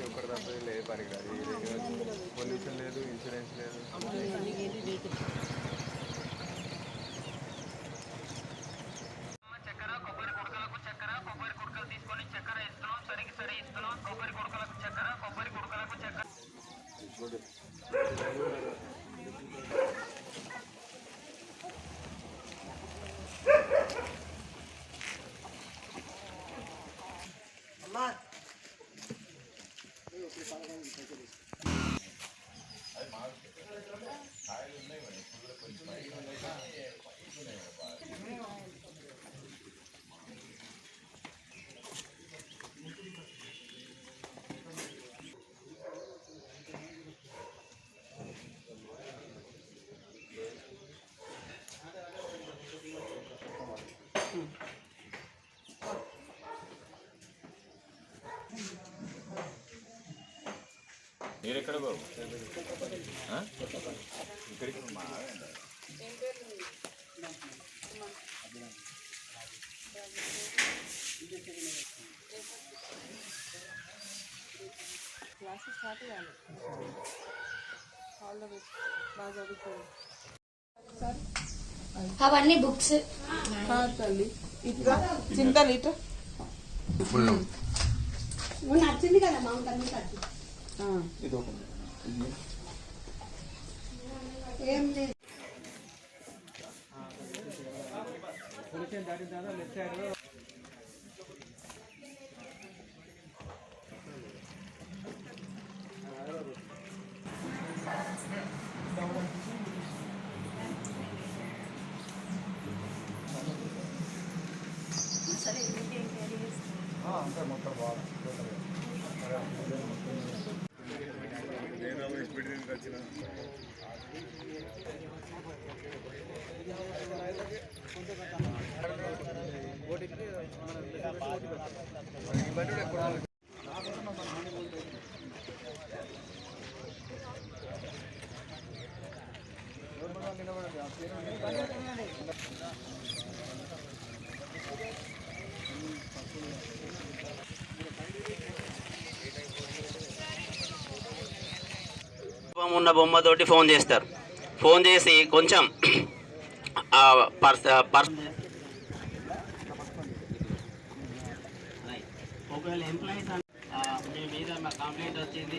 ఒకటి తప్ప లేదు పనికిరాదు. పొల్యూషన్ లేదు, ఇన్సూరెన్స్ లేదు. చక్కెర కొబ్బరి కుడకలకు చక్కెర కొబ్బరి కుడకలు తీసుకొని చక్కెర ఇస్తున్నాం, సరికి సరి ఇస్తున్నాం. కొబ్బరి కుడకలకు చక్కెర కొబ్బరి కుడకలకు చక్కెర. మీరు ఎక్కడ బాబు? ఇక్కడికి మా క్లాసెస్ స్టార్ట్ కావాలి. ఆల్ ద బెస్ట్, బాగా చదువుకోండి. అవన్నీ బుక్స్ తల్లి ఇట్లా చింతలు ఇట్లా నచ్చింది కదా మా ఏం లేదు. అంతా మొత్తం బాగా నేను బిడ్డకి వచ్చిన ఉన్న బొమ్మతోటి ఫోన్ చేస్తారు. ఫోన్ చేసి కొంచెం ఒకవేళ ఎంప్లాయీస్ మీ మీద మా కంప్లైంట్ వచ్చింది,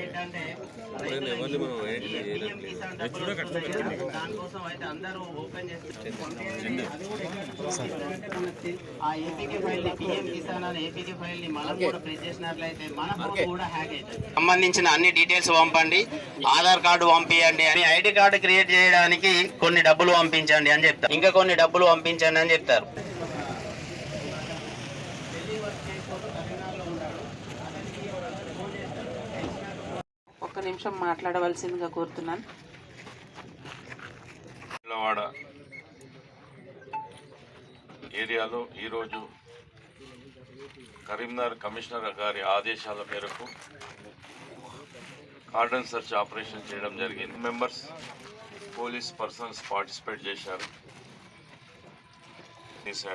ఏంటంటే దానికోసం అయితే అందరూ ఓపెన్ చేస్తారు. ఆ ఏపీకే ఫైల్ ని పిఎం కిసాన్ అనే ఏపీకే ఫైల్ ని మనం కూడా ప్రెస్ చేసినట్లయితే మన ఫోన్ కూడా హ్యాక్ అవుతుంది. సంబంధించిన అన్ని డీటెయిల్స్ పంపండి, ఆధార్ కార్డు పంపించండి అని, ఐడి కార్డు క్రియేట్ చేయడానికి కొన్ని డబ్బులు పంపించండి అని చెప్తారు, ఇంకా కొన్ని డబ్బులు పంపించండి అని చెప్తారు. ఒక్క నిమిషం మాట్లాడవలసిందిగా కోరుతున్నాను. ఏరియాలో ఈరోజు కరీంనగర్ కమిషనర్ గారి ఆదేశాల మేరకు కార్డన్ సెర్చ్ ఆపరేషన్ చేయడం జరిగింది. మెంబర్స్ పోలీస్ పర్సన్స్ పార్టిసిపేట్ చేశారు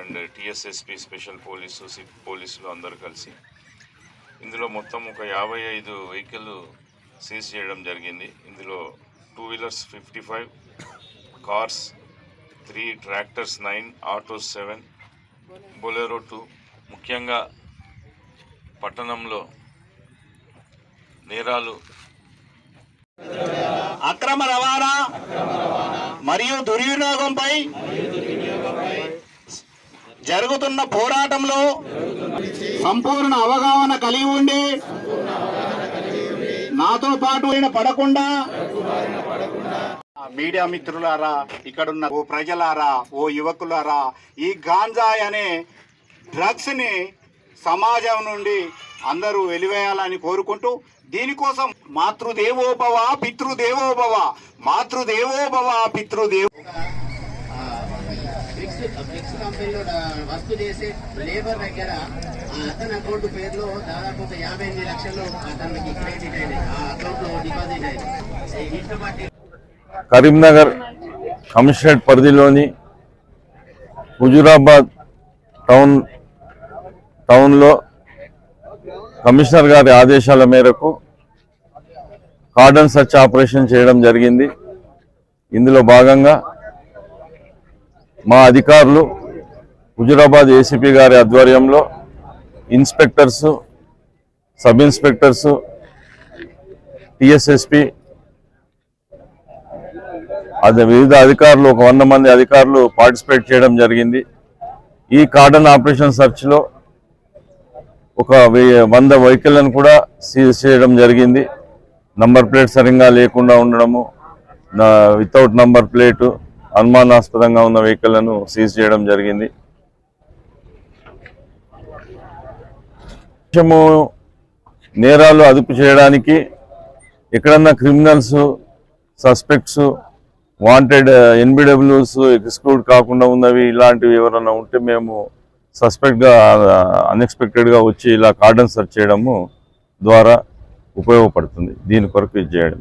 అండ్ టీఎస్ఎస్పీ స్పెషల్ పోలీసు పోలీసులు అందరూ కలిసి ఇందులో మొత్తం ఒక 55 వెహికల్ సీజ్ చేయడం జరిగింది. ఇందులో 2 wheelers 55, cars 3, tractors 9, autos 7, Bolero 2. ముఖ్యంగా పట్టణంలో నేరాలు, అక్రమ రవాణా మరియు దుర్వినియోగంపై జరుగుతున్న పోరాటంలో సంపూర్ణ అవగాహన కలిగి ఉండి నాతో పాటు పడకుండా మీడియా మిత్రులారా, ఇక్కడున్న ఓ ప్రజలారా, ఓ యువకులారా, ఈ గాంజాయి అనే డ్రగ్స్ ని సమాజం నుండి అందరూ వెలివేయాలని కోరుకుంటూ, దీనికోసం మాతృదేవోభవ పితృదేవోభవ, మాతృదేవోభవ పితృదేవో బ్రిక్స్ కంపెనీలో వర్క్ చేసే లేబర్ దగ్గర అతని అకౌంట్ పేరులో దాదాపు ఒక 58 లక్షలు అతనికి క్రెడిట్ అయినాయి, ఆ అకౌంట్ లో డిపాజిట్ అయినాయి. కరీంనగర్ కమిషనరేట్ పరిధిలోని హుజూరాబాద్ టౌన్లో కమిషనర్ గారి ఆదేశాల మేరకు కార్డన్ సర్చ్ ఆపరేషన్ చేయడం జరిగింది. ఇందులో భాగంగా మా అధికారులు హుజూరాబాద్ ఏసీపీ గారి ఆధ్వర్యంలో ఇన్స్పెక్టర్స్, సబ్ ఇన్స్పెక్టర్స్, టీఎస్ఎస్పీ వివిధ అధికారులు, ఒక 100 మంది అధికారులు పార్టిసిపేట్ చేయడం జరిగింది. ఈ కార్డన్ ఆపరేషన్ సర్చ్లో ఒక 100 వెహికల్లను కూడా సీజ్ చేయడం జరిగింది. నంబర్ ప్లేట్ సరిగ్గా లేకుండా ఉండడము, వితౌట్ నంబర్ ప్లేటు, అనుమానాస్పదంగా ఉన్న వెహికల్లను సీజ్ చేయడం జరిగింది. నేరాలు అదుపు చేయడానికి ఎక్కడన్నా criminals, suspects, wanted, NBWs exclude కాకుండా ఉన్నవి ఇలాంటివి ఎవరైనా ఉంటే మేము సస్పెక్ట్గా అన్ఎక్స్పెక్టెడ్గా వచ్చి ఇలా కార్డన్ సర్చ్ చేయడము ద్వారా ఉపయోగపడుతుంది. దీని కొరకు ఇది చేయడం.